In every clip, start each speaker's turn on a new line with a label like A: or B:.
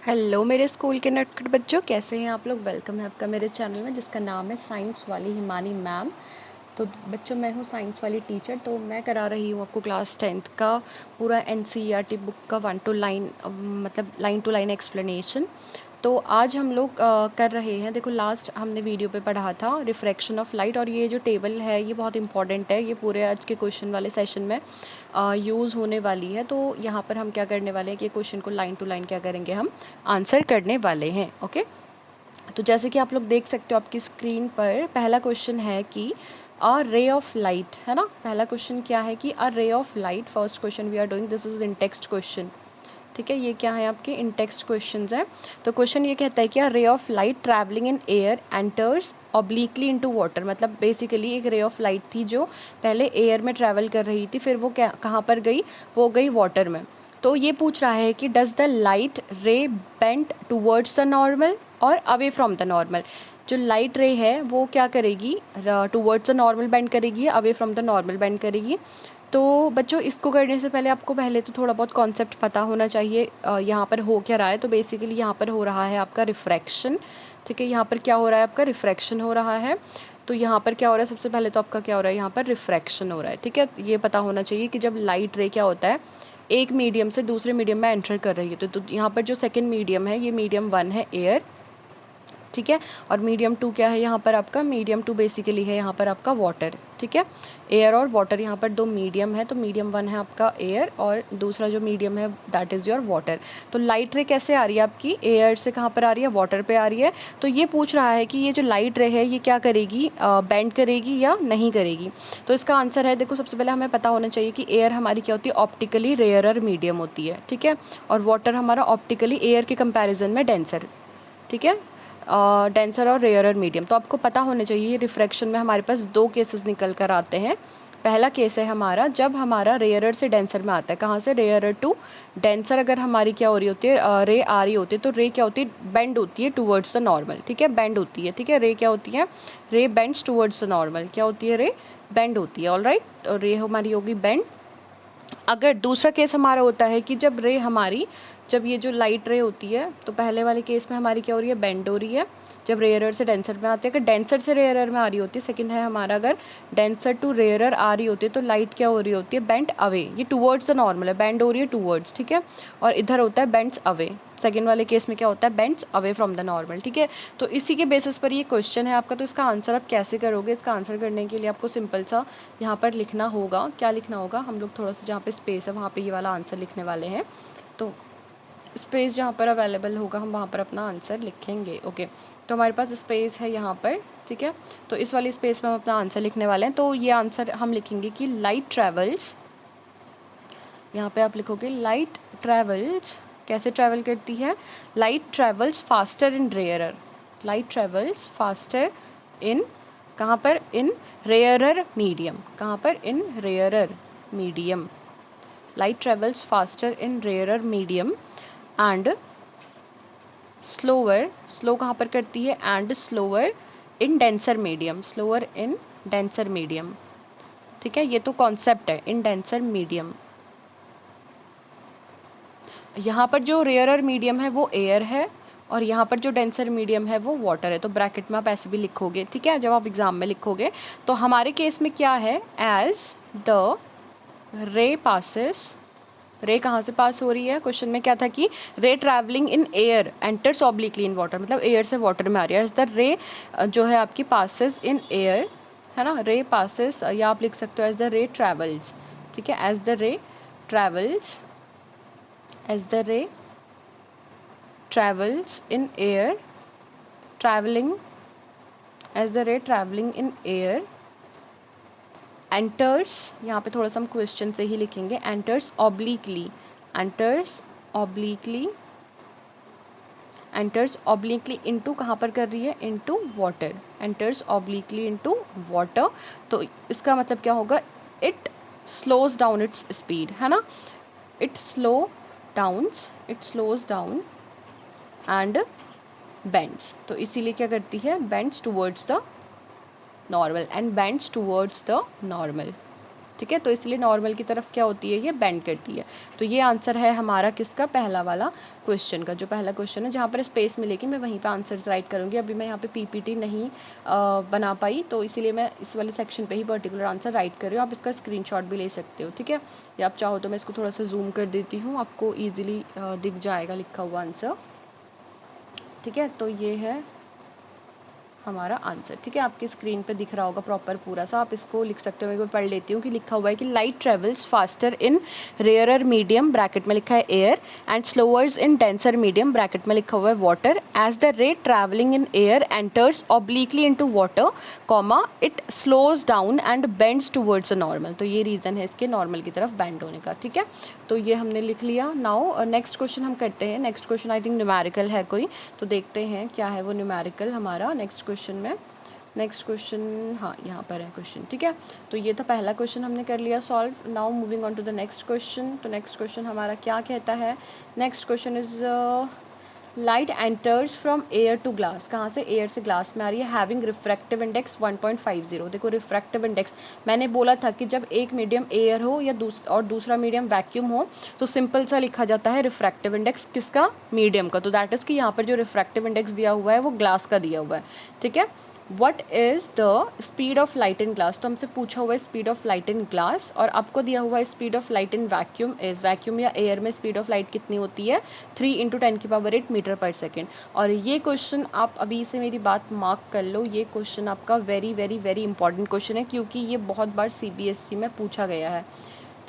A: Hello मेरे school के नटखट बच्चों, कैसे हैं आप लोग। वेलकम है आपका मेरे चैनल में जिसका नाम है साइंस वाली हिमानी मैम। तो बच्चों, मैं हूँ साइंस वाली टीचर। तो मैं करा रही हूँ आपको क्लास 10th का पूरा एनसीईआरटी बुक का वन टू लाइन मतलब लाइन टू लाइन एक्सप्लेनेशन। तो आज हम लोग कर रहे हैं। देखो, लास्ट हमने वीडियो पे पढ़ा था रिफ्रैक्शन ऑफ लाइट, और ये जो टेबल है ये बहुत इंपॉर्टेंट है। ये पूरे आज के क्वेश्चन वाले सेशन में यूज़ होने वाली है। तो यहाँ पर हम क्या करने वाले हैं कि क्वेश्चन को लाइन टू लाइन क्या करेंगे, हम आंसर करने वाले हैं। ओके, तो जैसे कि आप लोग देख सकते हो आपकी स्क्रीन पर, पहला क्वेश्चन है कि अ रे ऑफ लाइट, है ना। पहला क्वेश्चन क्या है कि a ray of light, first question we are doing, this is in text question. ठीक है, ये क्या है आपके इन टेक्स्ट क्वेश्चंस हैं। तो क्वेश्चन ये कहता है कि a ray of light travelling in air enters obliquely into water. मतलब बेसिकली एक रे ऑफ लाइट थी जो पहले एयर में ट्रैवल कर रही थी, फिर वो क्या कहाँ पर गई, वो गई वाटर में। तो ये पूछ रहा है कि डज द लाइट रे बेंड टूवर्ड्स द नॉर्मल और अवे फ्रॉम द नॉर्मल। जो लाइट रे है वो क्या करेगी, टूवर्ड्स द नॉर्मल बेंड करेगी या away from the normal bend करेगी। तो बच्चों, इसको करने से पहले आपको पहले तो थोड़ा बहुत कॉन्सेप्ट पता होना चाहिए। यहाँ पर हो क्या रहा है। तो बेसिकली यहाँ पर हो रहा है आपका रिफ्रैक्शन। ठीक है, यहाँ पर क्या हो रहा है, आपका रिफ्रैक्शन हो रहा है। तो यहाँ पर क्या हो रहा है, सबसे पहले तो आपका क्या हो रहा है, यहाँ पर रिफ्रैक्शन हो रहा है। ठीक है, ये पता होना चाहिए कि जब लाइट रे क्या होता है, एक मीडियम से दूसरे मीडियम में एंटर कर रही है। तो यहाँ पर जो सेकेंड मीडियम है, ये मीडियम 1 है एयर। ठीक है, और मीडियम 2 क्या है यहाँ पर आपका, मीडियम 2 बेसिकली है यहाँ पर आपका वाटर। ठीक है, एयर और वाटर यहाँ पर दो मीडियम है। तो मीडियम 1 है आपका एयर और दूसरा जो मीडियम है दैट इज़ योर वाटर। तो लाइट रे कैसे आ रही है आपकी, एयर से कहाँ पर आ रही है, वाटर पे आ रही है। तो ये पूछ रहा है कि ये जो लाइट रे है ये क्या करेगी, बेंड करेगी या नहीं करेगी। तो इसका आंसर है, देखो सबसे पहले हमें पता होना चाहिए कि एयर हमारी क्या होती है, ऑप्टिकली रेयरर मीडियम होती है। ठीक है, और वाटर हमारा ऑप्टिकली एयर के कंपेरिजन में डेंसर। ठीक है, डेंसर और रेयरर मीडियम। तो आपको पता होना चाहिए रिफ्रैक्शन में हमारे पास दो केसेस निकल कर आते हैं। पहला केस है हमारा जब हमारा रेयरर से डेंसर में आता है, कहाँ से, रेयरर टू डेंसर। अगर हमारी क्या हो रही होती है, रे आ रही होती है, तो रे क्या होती है, बेंड होती है टूवर्ड्स द नॉर्मल। ठीक है, बेंड होती है। ठीक है, रे क्या होती है, रे बेंड्स टूवर्ड्स द नॉर्मल। क्या होती है, रे बेंड होती है। ऑल राइट, तो रे हमारी होगी बेंड। अगर दूसरा केस हमारा होता है कि जब रे हमारी, जब ये जो लाइट रे होती है, तो पहले वाले केस में हमारी क्या हो रही है, बेंड हो रही है। जब रेयरर से डेंसर में आती है, अगर डेंसर से रेयरर में आ रही होती है, सेकंड है हमारा, अगर डेंसर टू रेयरर आ रही होती है तो लाइट क्या हो रही होती है, बेंड अवे। ये टूवर्ड्स द नॉर्मल है, बेंड हो रही है टूवर्ड्स। ठीक है, और इधर होता है बेंड्स अवे। सेकेंड वाले केस में क्या होता है, bends away from the normal. ठीक है, तो इसी के बेसिस पर ये क्वेश्चन है आपका। तो इसका आंसर आप कैसे करोगे, इसका आंसर करने के लिए आपको सिंपल सा यहाँ पर लिखना होगा। क्या लिखना होगा, हम लोग थोड़ा सा जहाँ पे स्पेस है वहाँ पे ये वाला आंसर लिखने वाले हैं। तो स्पेस जहाँ पर अवेलेबल होगा हम वहाँ पर अपना आंसर लिखेंगे। ओके, तो हमारे पास स्पेस है यहाँ पर। ठीक है, तो इस वाली स्पेस में हम अपना आंसर लिखने वाले हैं। तो ये आंसर हम लिखेंगे कि लाइट ट्रेवल्स, यहाँ पे आप लिखोगे लाइट ट्रेवल्स। कैसे ट्रैवल करती है, light travels faster in rarer. Light travels faster in, कहाँ पर, इन रेयरर मीडियम। कहाँ पर, in rarer medium. Light travels faster in rarer medium and slower, slow कहाँ पर करती है, and slower in denser medium. Slower in denser medium. ठीक है, ये तो कॉन्सेप्ट है, इन डेंसर मीडियम। यहाँ पर जो रेयरर मीडियम है वो एयर है और यहाँ पर जो डेंसर मीडियम है वो वाटर है। तो ब्रैकेट में आप ऐसे भी लिखोगे। ठीक है, जब आप एग्जाम में लिखोगे तो हमारे केस में क्या है, एज द रे पासिस, रे कहाँ से पास हो रही है, क्वेश्चन में क्या था कि रे travelling in air enters obliquely in water, मतलब एयर से वाटर में आ रही है। एज द रे जो है आपकी पासिस इन एयर, है ना, रे पासिस, या आप लिख सकते हो एज द रे ट्रैवल्स। ठीक है, as the ray travels, as the ray travels in air, traveling, as the ray traveling in air enters, यहाँ पे थोड़ा सा हम क्वेश्चन से ही लिखेंगे, enters obliquely, enters obliquely, enters obliquely into, कहाँ पर कर रही है, into water, enters obliquely into water। तो इसका मतलब क्या होगा, it slows down its speed, है ना, it slows down and bends। तो इसीलिए क्या करती है, bends towards the normal and bends towards the normal। ठीक है। तो इसलिए नॉर्मल की तरफ क्या होती है, ये बेंड करती है। तो ये आंसर है हमारा किसका, पहला वाला क्वेश्चन का। जो पहला क्वेश्चन है जहाँ पर स्पेस मिलेगी मैं वहीं पे आंसर्स राइट करूँगी। अभी मैं यहाँ पे पीपीटी नहीं बना पाई, तो इसीलिए मैं इस वाले सेक्शन पे ही पर्टिकुलर आंसर राइट कर रही हूँ। आप इसका स्क्रीनशॉट भी ले सकते हो, ठीक है। या आप चाहो तो मैं इसको थोड़ा सा जूम कर देती हूँ, आपको ईजिली दिख जाएगा लिखा हुआ आंसर, ठीक है। तो ये है हमारा आंसर, ठीक है। आपकी स्क्रीन पे दिख रहा होगा प्रॉपर पूरा सा, आप इसको लिख सकते हो। मैं पढ़ लेती हूँ कि लिखा हुआ है कि light travels faster in rarer medium, bracket में लिखा है air, and slowers in denser medium, bracket में लिखा हुआ है water, as the ray travelling in air enters obliquely into water, comma it slows down and bends towards a normal. तो ये reason है इसके नॉर्मल की तरफ बेंड होने का, ठीक है। तो ये हमने लिख लिया। नाउ नेक्स्ट क्वेश्चन हम करते हैं। Next question I think numerical है कोई, तो देखते हैं क्या है वो न्यूमेरिकल हमारा नेक्स्ट क्वेश्चन में। नेक्स्ट क्वेश्चन, हाँ यहाँ पर है क्वेश्चन, ठीक है। तो ये था पहला क्वेश्चन हमने कर लिया solve. Now moving on to the next question. तो नेक्स्ट क्वेश्चन हमारा क्या कहता है, next question is light enters from air to glass. कहाँ से, एयर से ग्लास में आ रही है, हैविंग रिफ्रैक्टिव इंडेक्स 1.50। देखो रिफ्रैक्टिव इंडेक्स मैंने बोला था कि जब एक मीडियम एयर हो या दूसरा मीडियम वैक्यूम हो तो सिंपल सा लिखा जाता है रिफ्रैक्टिव इंडेक्स किसका, मीडियम का। तो दैट इज़ कि यहाँ पर जो रिफ्रैक्टिव इंडेक्स दिया हुआ है वो ग्लास का दिया हुआ है, ठीक है। What is the speed of light in glass, तो हमसे पूछा हुआ है speed of light in glass, और आपको दिया हुआ है speed of light in vacuum is, vacuum या एयर में स्पीड ऑफ लाइट कितनी होती है, 3 × 10⁸ मीटर पर सेकेंड। और ये क्वेश्चन आप अभी से मेरी बात मार्क कर लो, ये क्वेश्चन आपका very very very important question है, क्योंकि ये बहुत बार CBSE में पूछा गया है,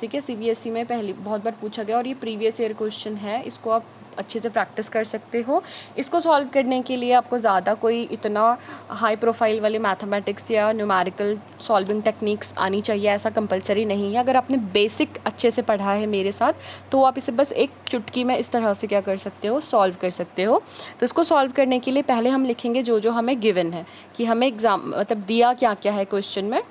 A: ठीक है। CBSE में पहले बहुत बार पूछा गया और ये प्रीवियस ईयर क्वेश्चन है, इसको आप अच्छे से प्रैक्टिस कर सकते हो। इसको सॉल्व करने के लिए आपको ज़्यादा कोई इतना हाई प्रोफाइल वाले मैथमेटिक्स या न्यूमेरिकल सॉल्विंग टेक्निक्स आनी चाहिए, ऐसा कंपलसरी नहीं है। अगर आपने बेसिक अच्छे से पढ़ा है मेरे साथ तो आप इसे बस एक चुटकी में इस तरह से क्या कर सकते हो, सॉल्व कर सकते हो। तो इसको सॉल्व करने के लिए पहले हम लिखेंगे जो जो हमें गिवन है, कि हमें एग्जाम मतलब दिया क्या क्या है क्वेश्चन में।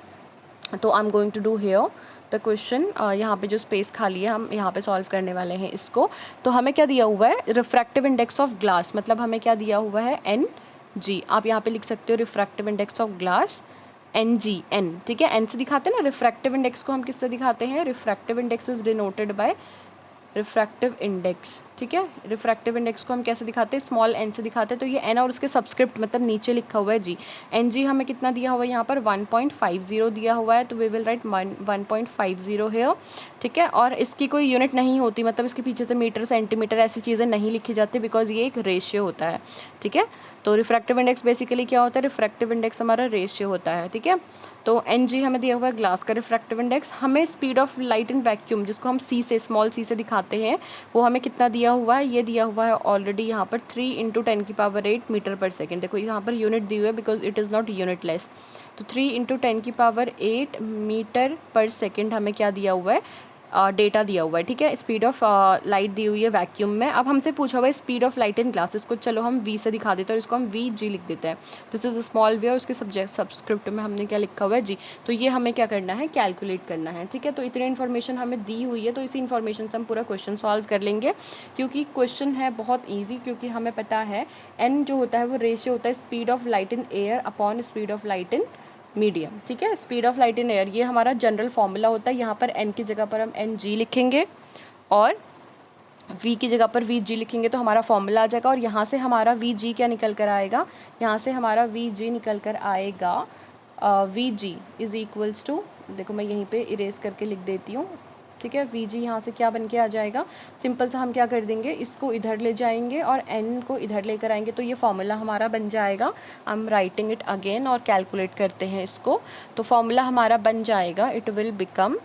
A: तो I am going to do here the question, यहाँ पे जो स्पेस खाली है हम यहाँ पे सॉल्व करने वाले हैं इसको। तो हमें क्या दिया हुआ है, रिफ्रैक्टिव इंडेक्स ऑफ ग्लास, मतलब हमें क्या दिया हुआ है, NG। आप यहाँ पे लिख सकते हो refractive index of glass NG, N, ठीक है। N से दिखाते हैं ना, रिफ्रैक्टिव इंडेक्स को हम किससे दिखाते हैं, refractive index is denoted by refractive index, ठीक है। रिफ्रैक्टिव इंडेक्स को हम कैसे दिखाते हैं, स्मॉल n से दिखाते हैं। तो ये n और उसके सब्सक्रिप्ट मतलब नीचे लिखा हुआ है G, NG हमें कितना दिया हुआ है यहाँ पर 1.50 दिया हुआ है, तो वी विल राइट 1.50 है, ठीक है। और इसकी कोई यूनिट नहीं होती, मतलब इसके पीछे से मीटर सेंटीमीटर ऐसी चीज़ें नहीं लिखी जाती, बिकॉज ये एक रेशियो होता है, ठीक है। तो रिफ्रैक्टिव इंडेक्स बेसिकली क्या होता है, रिफ्रैक्टिव इंडेक्स हमारा रेशियो होता है, ठीक है। तो NG हमें दिया हुआ है ग्लास का रिफ्रैक्टिव इंडेक्स। हमें speed of light in vacuum, जिसको हम C से, स्मॉल c से दिखाते हैं, वो हमें कितना दिया हुआ है, ये दिया हुआ है ऑलरेडी यहाँ पर 3 × 10⁸ मीटर पर सेकेंड। देखो यहाँ पर यूनिट दी हुई है because it is not unitless. तो 3 × 10⁸ मीटर पर सेकेंड हमें क्या दिया हुआ है, डेटा दिया हुआ है, ठीक है। स्पीड ऑफ लाइट दी हुई है वैक्यूम में। अब हमसे पूछा हुआ है speed of light in glasses को, चलो हम V से दिखा देते हैं और इसको हम VG लिख देते हैं। This is a small v और उसके सब्सक्रिप्ट में हमने क्या लिखा हुआ है, G। तो ये हमें क्या करना है, कैलकुलेट करना है, ठीक है। तो इतनी इन्फॉर्मेशन हमें दी हुई है, तो इसी इन्फॉर्मेशन से हम पूरा क्वेश्चन सॉल्व कर लेंगे, क्योंकि क्वेश्चन है बहुत ईजी, क्योंकि हमें पता है N जो होता है वो रेशियो होता है speed of light in air upon speed of light in medium, ठीक है। Speed of light in air ये हमारा जनरल फॉर्मूला होता है। यहाँ पर N की जगह पर हम NG लिखेंगे और V की जगह पर VG लिखेंगे, तो हमारा फॉर्मूला आ जाएगा। और यहाँ से हमारा VG क्या निकल कर आएगा, यहाँ से हमारा VG निकल कर आएगा VG इज़ इक्वल्स टू, देखो मैं यहीं पे इरेज करके लिख देती हूँ, ठीक है। VG यहाँ से क्या बन के आ जाएगा, सिंपल सा हम क्या कर देंगे, इसको इधर ले जाएंगे और N को इधर लेकर आएंगे, तो ये फॉर्मूला हमारा बन जाएगा। I am writing it again और कैलकुलेट करते हैं इसको। तो फॉर्मूला हमारा बन जाएगा, it will become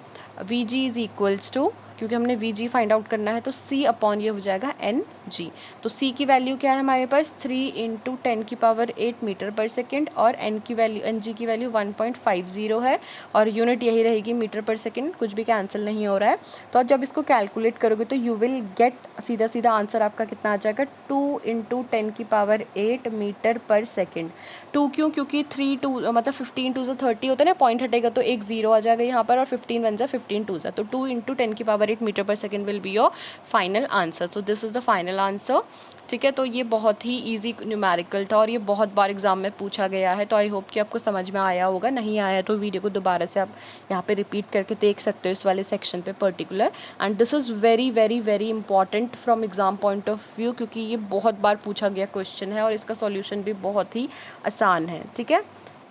A: VG is equals to, क्योंकि हमने VG फाइंड आउट करना है, तो C अपॉन ये हो जाएगा NG। तो C की वैल्यू क्या है हमारे पास, 3 × 10⁸ मीटर पर सेकेंड, और NG की वैल्यू 1.50 है, और यूनिट यही रहेगी मीटर पर सेकेंड, कुछ भी कैंसिल नहीं हो रहा है। तो जब इसको कैलकुलेट करोगे तो यू विल गेट, सीधा सीधा आंसर आपका कितना आ जाएगा, 2 × 10⁸ मीटर पर सेकेंड। 2 क्यों, क्योंकि 3 2 मतलब 15 2 30 होता है ना, पॉइंट हटेगा तो एक 0 आ जाएगा यहाँ पर, और 15 1 15 2, तो 2 × 10⁸ मीटर पर second will be your final answer. So this is the final answer. ठीक है। तो ये बहुत ही इजी न्यूमेरिकल था और ये बहुत बार एग्जाम में पूछा गया है, तो आई होप कि आपको समझ में आया होगा। नहीं आया तो वीडियो को दोबारा से आप यहाँ पे रिपीट करके देख सकते हो इस वाले सेक्शन पे particular. And this is very very very important from exam point of view, क्योंकि ये बहुत बार पूछा गया क्वेश्चन है और इसका सॉल्यूशन भी बहुत ही आसान है। ठीक है।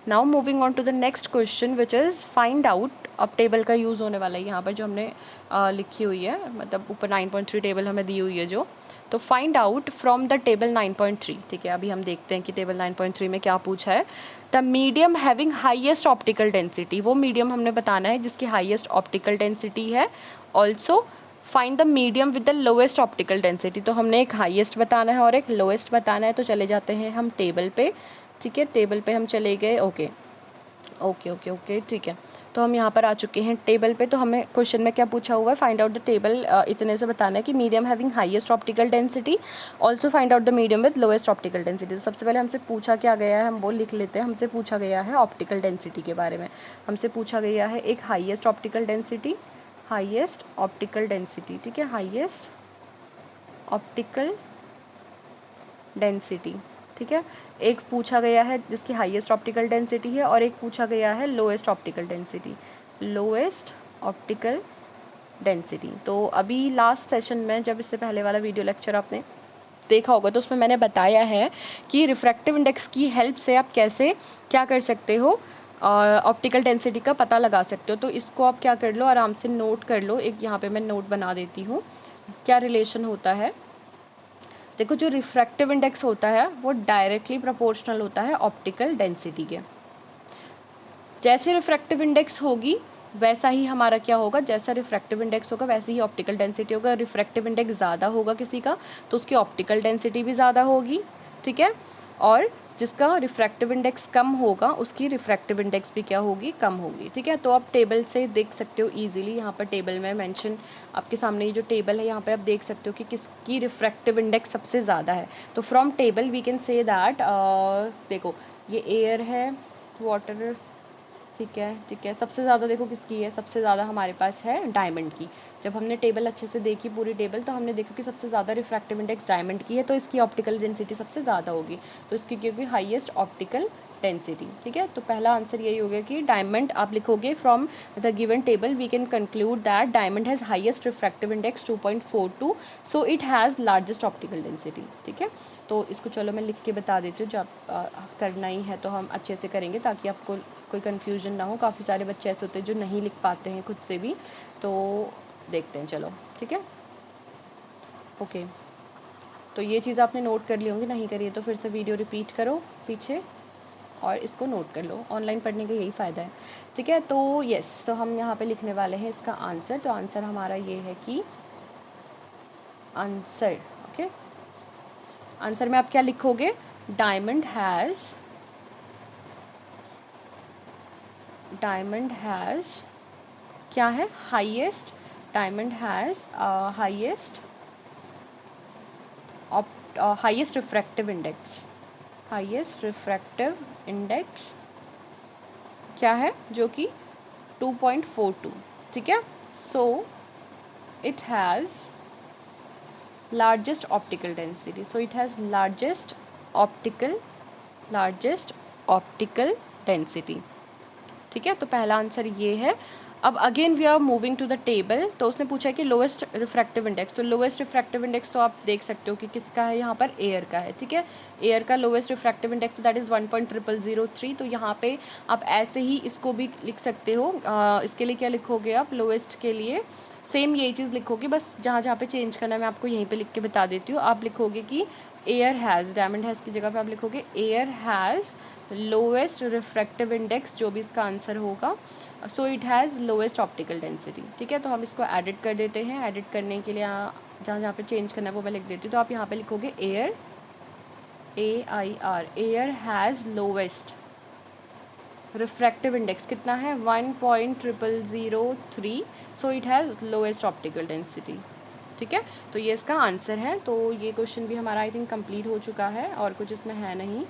A: Now moving on to the next question which is find out. अब टेबल का यूज़ होने वाला है यहाँ पर, जो हमने लिखी हुई है, मतलब ऊपर 9.3 टेबल हमें दी हुई है जो। तो find out from the table 9.3। ठीक है, अभी हम देखते हैं कि टेबल 9.3 में क्या पूछा है। The medium having highest optical density, वो मीडियम हमने बताना है जिसकी हाईएस्ट ऑप्टिकल डेंसिटी है। Also find the medium with the lowest optical density, तो हमने एक हाईएस्ट बताना है और एक लोएस्ट बताना है। तो चले जाते हैं हम टेबल पे। ठीक है, टेबल पे हम चले गए। ओके ओके ओके ओके ठीक है। तो हम यहाँ पर आ चुके हैं टेबल पे। तो हमें क्वेश्चन में क्या पूछा हुआ है, फाइंड आउट द टेबल, इतने से बताना है कि medium having highest optical density, also find out the medium with lowest optical density. तो सबसे पहले हमसे पूछा क्या गया है, हम वो लिख लेते हैं। हमसे पूछा गया है ऑप्टिकल डेंसिटी के बारे में। हमसे पूछा गया है एक highest optical density, highest optical density. ठीक है, हाईएस्ट ऑप्टिकल डेंसिटी। ठीक है, एक पूछा गया है जिसकी हाईएस्ट ऑप्टिकल डेंसिटी है और एक पूछा गया है lowest optical density, lowest optical density. तो अभी लास्ट सेशन में, जब इससे पहले वाला वीडियो लेक्चर आपने देखा होगा, तो उसमें मैंने बताया है कि रिफ्रैक्टिव इंडेक्स की हेल्प से आप कैसे क्या कर सकते हो, ऑप्टिकल डेंसिटी का पता लगा सकते हो। तो इसको आप क्या कर लो, आराम से नोट कर लो। एक यहाँ पे मैं नोट बना देती हूँ। क्या रिलेशन होता है, देखो जो रिफ्रैक्टिव इंडेक्स होता है वो डायरेक्टली प्रोपोर्शनल होता है ऑप्टिकल डेंसिटी के। जैसे रिफ्रैक्टिव इंडेक्स होगी वैसा ही हमारा क्या होगा, जैसा रिफ्रैक्टिव इंडेक्स होगा वैसे ही ऑप्टिकल डेंसिटी होगा। रिफ्रैक्टिव इंडेक्स ज़्यादा होगा किसी का तो उसकी ऑप्टिकल डेंसिटी भी ज़्यादा होगी। ठीक है, और जिसका रिफ्रैक्टिव इंडेक्स कम होगा उसकी रिफ्रैक्टिव इंडेक्स भी क्या होगी, कम होगी। ठीक है, तो आप टेबल से देख सकते हो इजीली। यहाँ पर टेबल में मेंशन आपके सामने ये जो टेबल है यहाँ पे आप देख सकते हो कि किसकी रिफ्रैक्टिव इंडेक्स सबसे ज़्यादा है। तो from table we can say that, देखो ये एयर है, वाटर, ठीक है ठीक है, सबसे ज़्यादा देखो किसकी है, सबसे ज़्यादा हमारे पास है डायमंड की। जब हमने टेबल अच्छे से देखी पूरी टेबल, तो हमने देखा कि सबसे ज़्यादा रिफ्रैक्टिव इंडेक्स डायमंड की है, तो इसकी ऑप्टिकल डेंसिटी सबसे ज़्यादा होगी, तो इसकी क्योंकि हाईएस्ट ऑप्टिकल डेंसिटी। ठीक है, तो पहला आंसर यही हो गया कि डायमंड आप लिखोगे from the given table we can conclude that diamond has highest refractive index 2.42, so it has largest optical density. ठीक है, तो इसको चलो मैं लिख के बता देती हूँ। जब करना ही है तो हम अच्छे से करेंगे ताकि आपको कोई कन्फ्यूजन ना हो। काफ़ी सारे बच्चे ऐसे होते हैं जो नहीं लिख पाते हैं खुद से भी, तो देखते हैं चलो। ठीक है, ओके, तो ये चीज़ आपने नोट कर ली होंगी, नहीं करिए तो फिर से वीडियो रिपीट करो पीछे और इसको नोट कर लो। ऑनलाइन पढ़ने का यही फ़ायदा है। ठीक है, तो यस, तो हम यहाँ पे लिखने वाले हैं इसका आंसर। तो आंसर हमारा ये है कि आंसर, ओके, आंसर में आप क्या लिखोगे, डायमंड हैज़ क्या है, highest, diamond has highest highest refractive index, highest refractive index क्या है, जो कि 2.42। ठीक है, so it has largest optical density, so it has largest optical density. ठीक है, तो पहला आंसर ये है। अब again we are moving to the table. तो उसने पूछा है कि लोएस्ट रिफ्रैक्टिव इंडेक्स, तो लोएस्ट रिफ्रैक्टिव इंडेक्स तो आप देख सकते हो कि किसका है, यहाँ पर एयर का है। ठीक है, एयर का lowest refractive index that is 1.0003। तो यहाँ पे आप ऐसे ही इसको भी लिख सकते हो। इसके लिए क्या लिखोगे आप, लोएस्ट के लिए सेम यही चीज़ लिखोगे, बस जहाँ जहाँ पे चेंज करना है मैं आपको यहीं पे लिख के बता देती हूँ। आप लिखोगे कि एयर हैज़, डायमंड हैज़ की जगह पे आप लिखोगे air has lowest refractive index, जो भी इसका आंसर होगा, सो it has lowest optical density. ठीक है, तो हम इसको एडिट कर देते हैं। एडिट करने के लिए जहाँ जहाँ पे चेंज करना है वो मैं लिख देती हूँ। तो आप यहाँ पे लिखोगे air, AIR, air has lowest refractive index कितना है, 1.0003, सो it has lowest optical density. ठीक है, तो ये इसका आंसर है। तो ये क्वेश्चन भी हमारा आई थिंक कंप्लीट हो चुका है और कुछ इसमें है नहीं।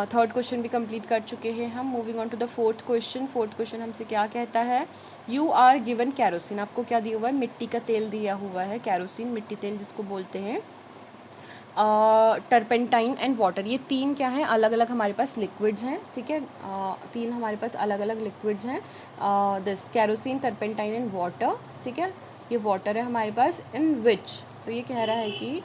A: थर्ड क्वेश्चन भी कंप्लीट कर चुके हैं हम। Moving on to the fourth question. Fourth question हमसे क्या कहता है, यू आर गिवन कैरोसिन, आपको क्या दिया हुआ है, मिट्टी का तेल दिया हुआ है, कैरोसिन मिट्टी तेल जिसको बोलते हैं। टर्पेंटाइन एंड वाटर, ये तीन क्या है, अलग अलग हमारे पास लिक्विड्स हैं, ठीक है। तीन हमारे पास अलग अलग लिक्विड्स हैं, this kerosene, turpentine and water, ठीक है। ये वाटर है हमारे पास, इन विच, तो ये कह रहा है कि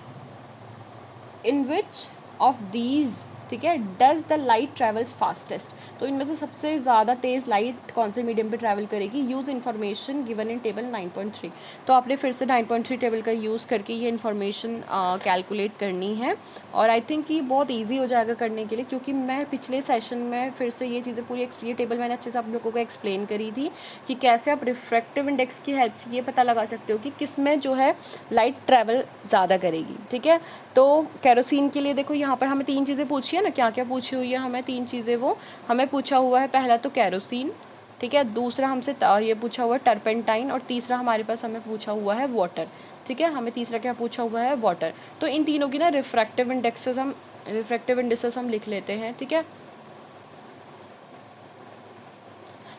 A: इन विच ऑफ दीज, ठीक है, does the light travels fastest, तो इनमें से सबसे ज़्यादा तेज़ लाइट कौन से मीडियम पे ट्रैवल करेगी। Use information given in table 9.3, तो आपने फिर से 9.3 टेबल का यूज़ करके ये इन्फॉर्मेशन कैलकुलेट करनी है। और आई थिंक ये बहुत ईजी हो जाएगा करने के लिए, क्योंकि मैं पिछले सेशन में फिर से ये चीज़ें पूरी ये टेबल मैंने अच्छे से आप लोगों को एक्सप्लेन करी थी कि कैसे आप रिफ्रैक्टिव इंडेक्स की हेल्प से ये पता लगा सकते हो कि किस में जो है लाइट ट्रैवल ज़्यादा करेगी, ठीक है। तो केरोसिन के लिए देखो यहाँ पर हमें तीन चीज़ें पूछी है ना, क्या क्या पूछी हुई है हमें, तीन चीज़ें वो हमें पूछा हुआ है। पहला तो केरोसिन, ठीक है, दूसरा हमसे ये पूछा हुआ है टर्पेंटाइन, और तीसरा हमारे पास हमें पूछा हुआ है वाटर, ठीक है। हमें तीसरा क्या पूछा हुआ है, वाटर। तो इन तीनों की ना रिफ्रैक्टिव इंडेक्सेस हम लिख लेते हैं, ठीक है।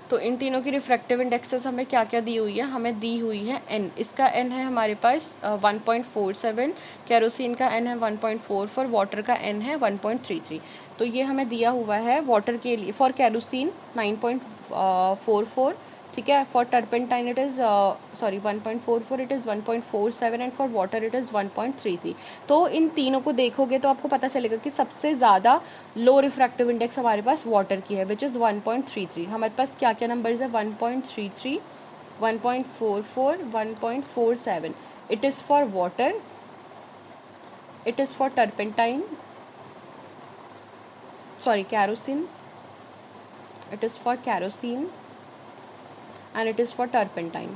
A: तो इन तीनों की रिफ्रैक्टिव इंडेक्सेस हमें क्या क्या दी हुई है, हमें दी हुई है n, इसका n है हमारे पास 1.47, केरोसिन का n है 1.44, वाटर का n है 1.33। तो ये हमें दिया हुआ है वाटर के लिए, फॉर केरोसिन 9.44, ठीक है, for turpentine it is 1.44, it is 1.47, and for water it is 1.33। तो इन तीनों को देखोगे तो आपको पता चलेगा कि सबसे ज़्यादा लो रिफ्रैक्टिव इंडेक्स हमारे पास वाटर की है, विच इज़ 1.33। हमारे पास क्या क्या नंबर्स है, 1.33, 1.44, 1.47। It is for water, it is for turpentine, sorry kerosene, it is for kerosene and it is for turpentine,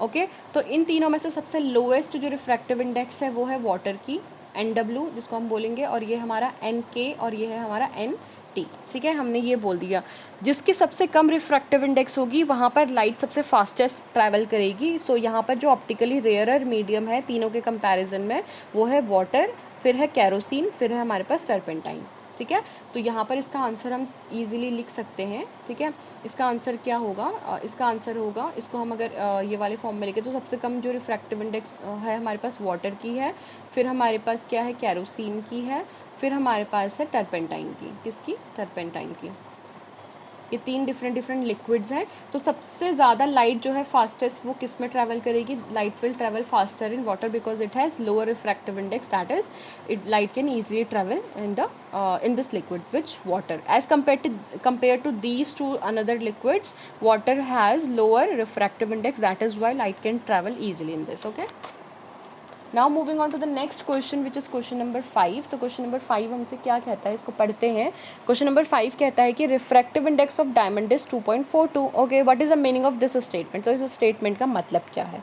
A: okay. तो इन तीनों में से सबसे लोएस्ट जो रिफ्रैक्टिव इंडेक्स है वो है वाटर की, NW जिसको हम बोलेंगे, और ये हमारा NK, और ये है हमारा NT, ठीक है, हमने ये बोल दिया। जिसकी सबसे कम रिफ्रैक्टिव इंडेक्स होगी वहाँ पर लाइट सबसे फास्टेस्ट ट्रैवल करेगी। सो यहाँ पर जो ऑप्टिकली रेयरर मीडियम है तीनों के कंपैरिजन में वो है वाटर, फिर है कैरोसिन, फिर है हमारे पास टर्पेंटाइन, ठीक है। तो यहाँ पर इसका आंसर हम इजीली लिख सकते हैं, ठीक है। इसका आंसर क्या होगा, इसका आंसर होगा, इसको हम अगर ये वाले फॉर्म में लिखे तो सबसे कम जो रिफ्रैक्टिव इंडेक्स है हमारे पास वाटर की है, फिर हमारे पास क्या है, कैरोसिन की है, फिर हमारे पास है टर्पेंटाइन की, किसकी, टर्पेंटाइन की। ये तीन डिफरेंट लिक्विड्स हैं। तो सबसे ज़्यादा लाइट जो है फास्टेस्ट वो किस में ट्रैवल करेगी, light will travel faster in water because it has lower refractive index, that is it light can easily travel in this liquid which water as compared to these two another liquids, water has lower refractive index, that is why light can travel easily in this, okay। Now moving on to the next question which is question number 5। तो question number 5 हमसे क्या कहता है, इसको पढ़ते हैं। Question number 5 कहता है कि refractive index of diamond is 2.42, okay, what is the meaning of this statement. तो इस स्टेटमेंट का मतलब क्या है,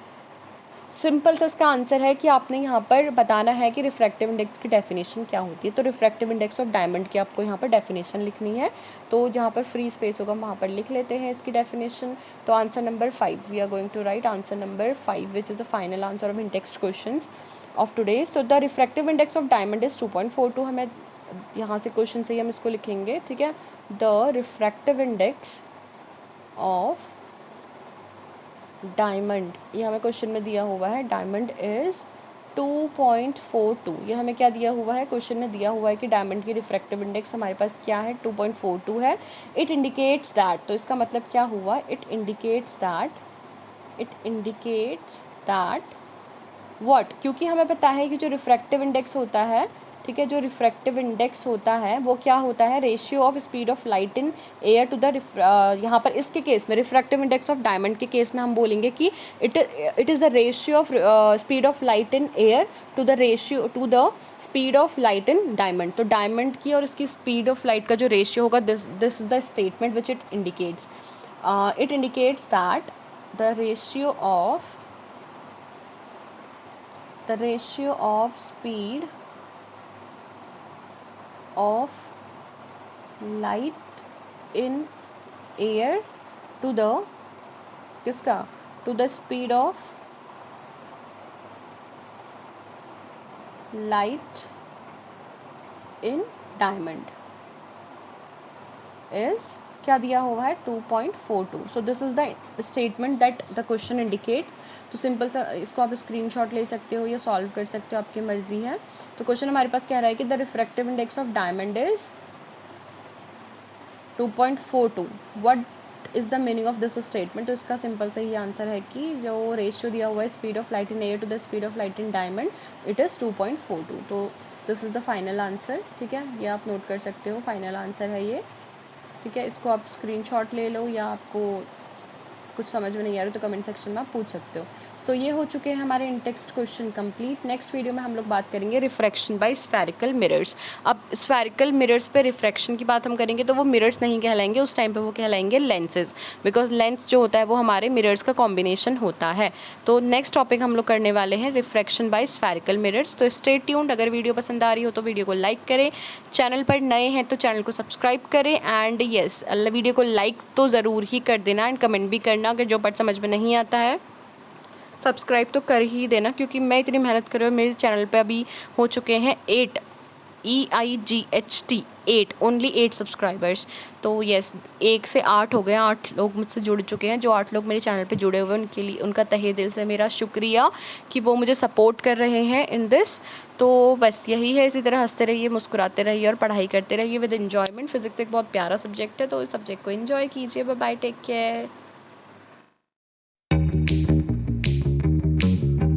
A: सिंपल सा इसका आंसर है कि आपने यहाँ पर बताना है कि रिफ्रैक्टिव इंडेक्स की डेफिनेशन क्या होती है। तो रिफ्रैक्टिव इंडेक्स ऑफ डायमंड की आपको यहाँ पर डेफिनेशन लिखनी है, तो जहाँ पर फ्री स्पेस होगा वहाँ पर लिख लेते हैं इसकी डेफिनेशन। तो answer number 5 we are going to write answer number 5 which is the final answer of in text question of today. So the refractive index of diamond is 2.42, हमें यहाँ से क्वेश्चन से ही हम इसको लिखेंगे, ठीक है। The refractive index of diamond, ये हमें क्वेश्चन में दिया हुआ है, डायमंड इज़ 2.42। ये हमें क्या दिया हुआ है, क्वेश्चन में दिया हुआ है कि डायमंड की रिफ्रैक्टिव इंडेक्स हमारे पास क्या है, 2.42 है। इट इंडिकेट्स दैट, तो इसका मतलब क्या हुआ, इट इंडिकेट्स दैट व्हाट, क्योंकि हमें पता है कि जो रिफ्रैक्टिव इंडेक्स होता है, ठीक है, जो रिफ्रैक्टिव इंडेक्स होता है वो क्या होता है, ratio of speed of light in air to the, यहाँ पर इसके केस में रिफ्रैक्टिव इंडेक्स ऑफ डायमंड के केस में हम बोलेंगे कि it is the ratio of speed of light in air to the speed of light in diamond. तो डायमंड की और इसकी स्पीड ऑफ लाइट का जो रेशियो होगा, this is the statement which it indicates that the ratio of speed of light in air to the किसका, to the speed of light in diamond is क्या दिया हुआ है 2.42। So this is the statement that the question indicates. तो simple सा इसको आप screenshot ले सकते हो या सॉल्व कर सकते हो, आपकी मर्जी है। तो क्वेश्चन हमारे पास कह रहा है कि the refractive index of diamond is 2.42। What is the meaning of this statement. तो इसका सिंपल सा ही आंसर है कि जो रेशियो दिया हुआ है speed of light in air to the speed of light in diamond, it is 2.42। तो this is the final answer. ठीक है, ये आप नोट कर सकते हो, फाइनल आंसर है ये। ठीक है, इसको आप स्क्रीनशॉट ले लो या आपको कुछ समझ में नहीं आ रहा तो कमेंट सेक्शन में आप पूछ सकते हो। तो ये हो चुके हैं हमारे in text question complete. Next video में हम लोग बात करेंगे रिफ्रैक्शन बाय स्फेरिकल मिरर्स। अब स्फेरिकल मिरर्स पे रिफ्रैक्शन की बात हम करेंगे तो वो मिरर्स नहीं कहलाएंगे, उस टाइम पे वो कहलाएंगे लेंसेज, बिकॉज लेंस जो होता है वो हमारे मिरर्स का कॉम्बिनेशन होता है। तो नेक्स्ट टॉपिक हम लोग करने वाले हैं रिफ्रैक्शन बाय स्फेरिकल मिरर्स। तो स्टे ट्यून्ड। अगर वीडियो पसंद आ रही हो तो वीडियो को लाइक करें, चैनल पर नए हैं तो चैनल को सब्सक्राइब करें, एंड येस वीडियो को लाइक तो ज़रूर ही कर देना एंड कमेंट भी करना। अगर जो पार्ट समझ में नहीं आता है सब्सक्राइब तो कर ही देना, क्योंकि मैं इतनी मेहनत कर रही हूँ। मेरे चैनल पे अभी हो चुके हैं 8 EIGHT 8 ओनली 8 सब्सक्राइबर्स। तो यस 1 से 8 हो गए, 8 लोग मुझसे जुड़ चुके हैं। जो 8 लोग मेरे चैनल पे जुड़े हुए हैं उनके लिए उनका तहे दिल से मेरा शुक्रिया कि वो मुझे सपोर्ट कर रहे हैं इन दिस। तो बस यही है, इसी तरह हंसते रहिए, मुस्कुराते रहिए और पढ़ाई करते रहिए विद इन्जॉयमेंट। फिजिक्स एक बहुत प्यारा सब्जेक्ट है, तो इस सब्जेक्ट को इन्जॉय कीजिए। Bye bye, take care.